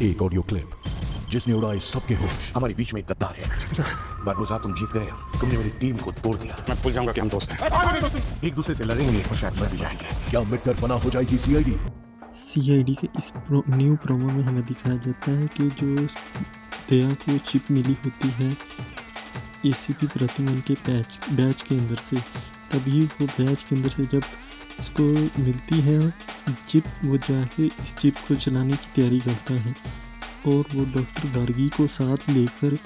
एक audio clip जिसने उड़ाए सबके होश। हमारे बीच में एक गद्दार है। बारबोसा, तुम जीत गए हो। तुमने मेरी टीम को तोड़ दिया। मैं भूल जाऊंगा कि हम दोस्त हैं। एक दूसरे से लड़ेंगे और शायद मर भी जाएंगे। क्या मिटकर फना हो जाएगी सीआईडी? सीआईडी के इस न्यू प्रोमो में हमें दिखाया जाता है कि जो दया को चिप मिली होती है एसीपी प्रतिमन के बैच के अंदर से, तभी वो बैच के अंदर से जब उसको मिलती है चिप, वो जाके इस चिप को चलाने की तैयारी करता है और वो डॉक्टर गार्गी को साथ लेकर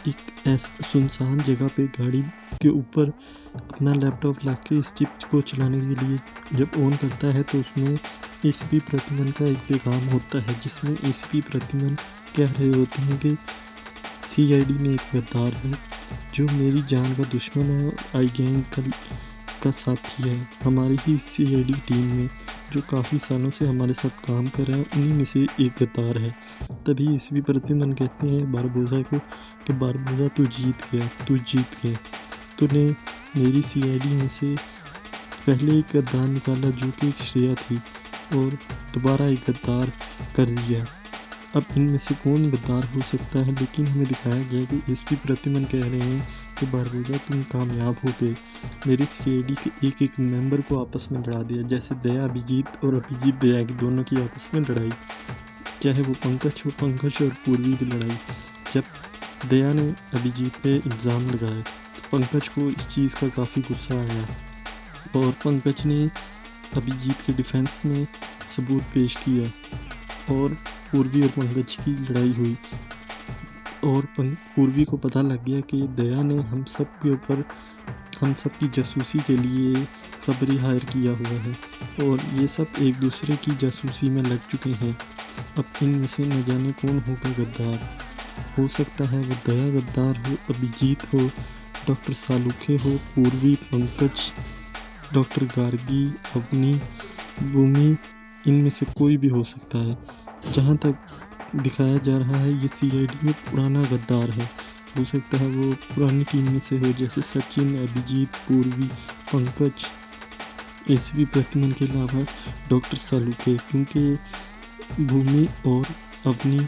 एक ऐसे सुनसान जगह पे गाड़ी के ऊपर अपना लैपटॉप ला के इस चिप को चलाने के लिए जब ऑन करता है तो उसमें एसीपी प्रतिमन का एक पैगाम होता है जिसमें एसीपी प्रतिमन कह रहे होते हैं कि सीआईडी में एक गद्दार है जो मेरी जान का दुश्मन है और आई गैंग का साथी है। हमारी ही सीआईडी टीम में जो काफ़ी सालों से हमारे साथ काम कर रहे हैं उन्हीं में से एक गद्दार है। तभी एसीपी प्रतिमन कहते हैं बारबोसा को कि बारबोसा तू जीत गया। तूने मेरी सीआईडी में से पहले एक गद्दार निकाला जो कि एक श्रेया थी और दोबारा एक गद्दार कर दिया। अब इनमें से कौन गद्दार हो सकता है, लेकिन हमें दिखाया गया कि एसीपी प्रतिमन कह रहे हैं कि बारबोसा तुम कामयाब हो गए, मेरी सीआईडी के एक एक मेंबर को आपस में लड़ा दिया। जैसे दया अभिजीत और अभिजीत दया की दोनों की आपस में लड़ाई, चाहे वो पंकज और पूर्वी की लड़ाई। जब दया ने अभिजीत पे इल्ज़ाम लगाया तो पंकज को इस चीज़ का काफ़ी गुस्सा आया और पंकज ने अभिजीत के डिफेंस में सबूत पेश किया और पूर्वी और पंकज की लड़ाई हुई और पूर्वी को पता लग गया कि दया ने हम सब के ऊपर हम सब की जासूसी के लिए खबरी हायर किया हुआ है और ये सब एक दूसरे की जासूसी में लग चुके हैं। अब इनमें से न जाने कौन होगा गद्दार। हो सकता है वो दया गद्दार हो, अभिजीत हो, डॉक्टर सालुखे हो, पूर्वी, पंकज, डॉक्टर गार्गी, अवनी, भूमि, इनमें से कोई भी हो सकता है। जहाँ तक दिखाया जा रहा है ये सीआईडी में पुराना गद्दार है। हो सकता है वो पुरानी टीम में से हो, जैसे सचिन, अभिजीत, पूर्वी, पंकज, एसीपी प्रतिमन के अलावा डॉक्टर सालुखे, क्योंकि भूमि और अवनी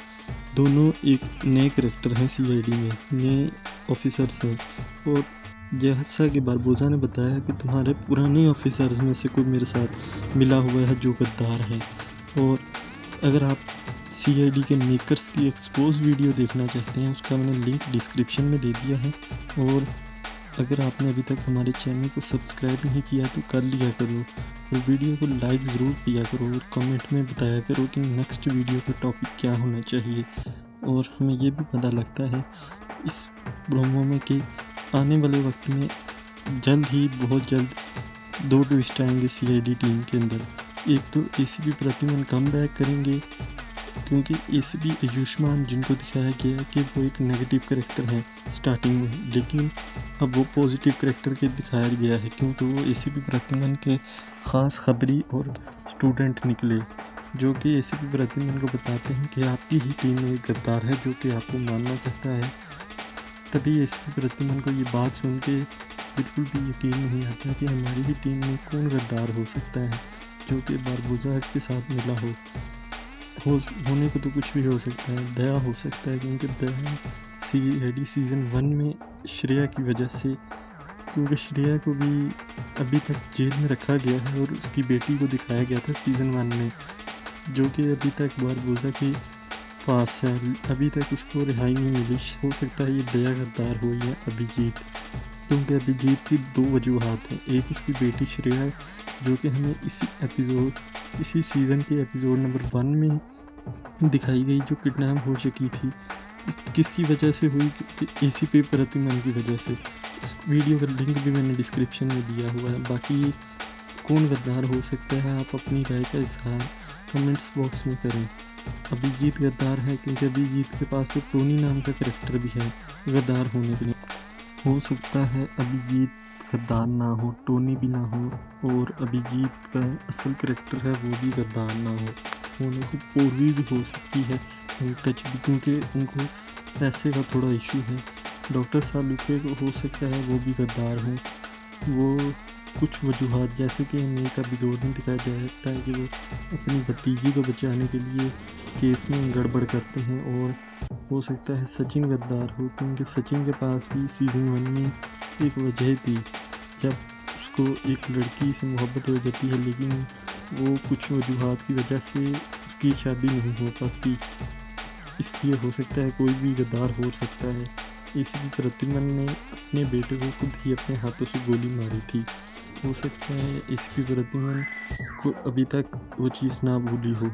दोनों एक नए कैरेक्टर हैं सीआईडी में, नए ऑफिसर्स हैं। और जैसा कि बारबोसा ने बताया कि तुम्हारे पुराने ऑफिसर्स में से कोई मेरे साथ मिला हुआ है जो गद्दार है। और अगर आप सीआईडी के मेकर्स की एक्सपोज वीडियो देखना चाहते हैं उसका मैंने लिंक डिस्क्रिप्शन में दे दिया है। और अगर आपने अभी तक हमारे चैनल को सब्सक्राइब नहीं किया तो कर लिया करो और वीडियो को लाइक ज़रूर किया करो और कमेंट में बताया करो कि नेक्स्ट वीडियो का टॉपिक क्या होना चाहिए। और हमें ये भी पता लगता है इस प्रोमो में कि आने वाले वक्त में जल्द ही बहुत जल्द 2 ट्विस्ट आएंगे सीआईडी टीम के अंदर। एक तो एसीपी प्रतिमन कम बैक करेंगे क्योंकि एसीपी आयुष्मान जिनको दिखाया गया है कि वो एक नेगेटिव कैरेक्टर है स्टार्टिंग में, लेकिन अब वो पॉजिटिव कैरेक्टर के दिखाया गया है क्योंकि वो एसीपी प्रतिमन के ख़ास खबरी और स्टूडेंट निकले जो कि एसीपी प्रतिमन को बताते हैं कि आपकी ही टीम में एक गद्दार है जो कि आपको मानना चाहता है। तभी एसीपी प्रतिमन को ये बात सुन के बिल्कुल भी यकीन नहीं आता कि हमारी ही टीम में कौन गद्दार हो सकता है जो कि बारबोसा के साथ मिला होने को तो कुछ भी हो सकता है। दया हो सकता है क्योंकि दया सीआईडी सीज़न 1 में श्रेया की वजह से, क्योंकि श्रेया को भी अभी तक जेल में रखा गया है और उसकी बेटी को दिखाया गया था सीज़न 1 में जो कि अभी तक बारबोसा के पास है, अभी तक उसको रिहाई नहीं मिली। हो सकता है ये दया गद्दार हो या अभिजीत, क्योंकि अभिजीत की 2 वजूहात हैं। एक उसकी बेटी श्रेया जो कि हमें इसी सीज़न के एपिसोड नंबर 1 में दिखाई गई जो किडनैप हो चुकी थी। किसकी वजह से हुई? एसीपी प्रतिमन की वजह से। उस वीडियो का लिंक भी मैंने डिस्क्रिप्शन में दिया हुआ है। बाकी कौन गद्दार हो सकता है आप अपनी राय का इजहार कमेंट्स बॉक्स में करें। अभिजीत गद्दार है क्योंकि अभिजीत के पास तो टोनी नाम का कैरेक्टर भी है गद्दार होने के लिए। हो सकता है अभिजीत गद्दार ना हो, टोनी भी ना हो और अभिजीत का असल कैरेक्टर है वो भी गद्दार ना हो। होने को पूर्वी भी हो सकती है, पंकज भी, क्योंकि उनको पैसे का थोड़ा इशू है। डॉक्टर सालुखे को हो सकता है वो भी गद्दार हो, वो कुछ वजूहात जैसे कि हमें एक एपिसोड में दिखाया जाता है कि वो अपनी भतीजी को बचाने के लिए केस में गड़बड़ करते हैं, और हो सकता है सचिन गद्दार हो, क्योंकि सचिन के पास भी सीज़न 1 में एक वजह थी जब उसको एक लड़की से मोहब्बत हो जाती है, लेकिन वो कुछ वजूहात की वजह से उसकी शादी नहीं हो पाती। इसलिए हो सकता है कोई भी गद्दार हो सकता है। एसीपी प्रद्युम्न ने अपने बेटे को खुद ही अपने हाथों से गोली मारी थी। हो सकता है एसीपी प्रद्युम्न को अभी तक वो चीज़ ना भूली हो।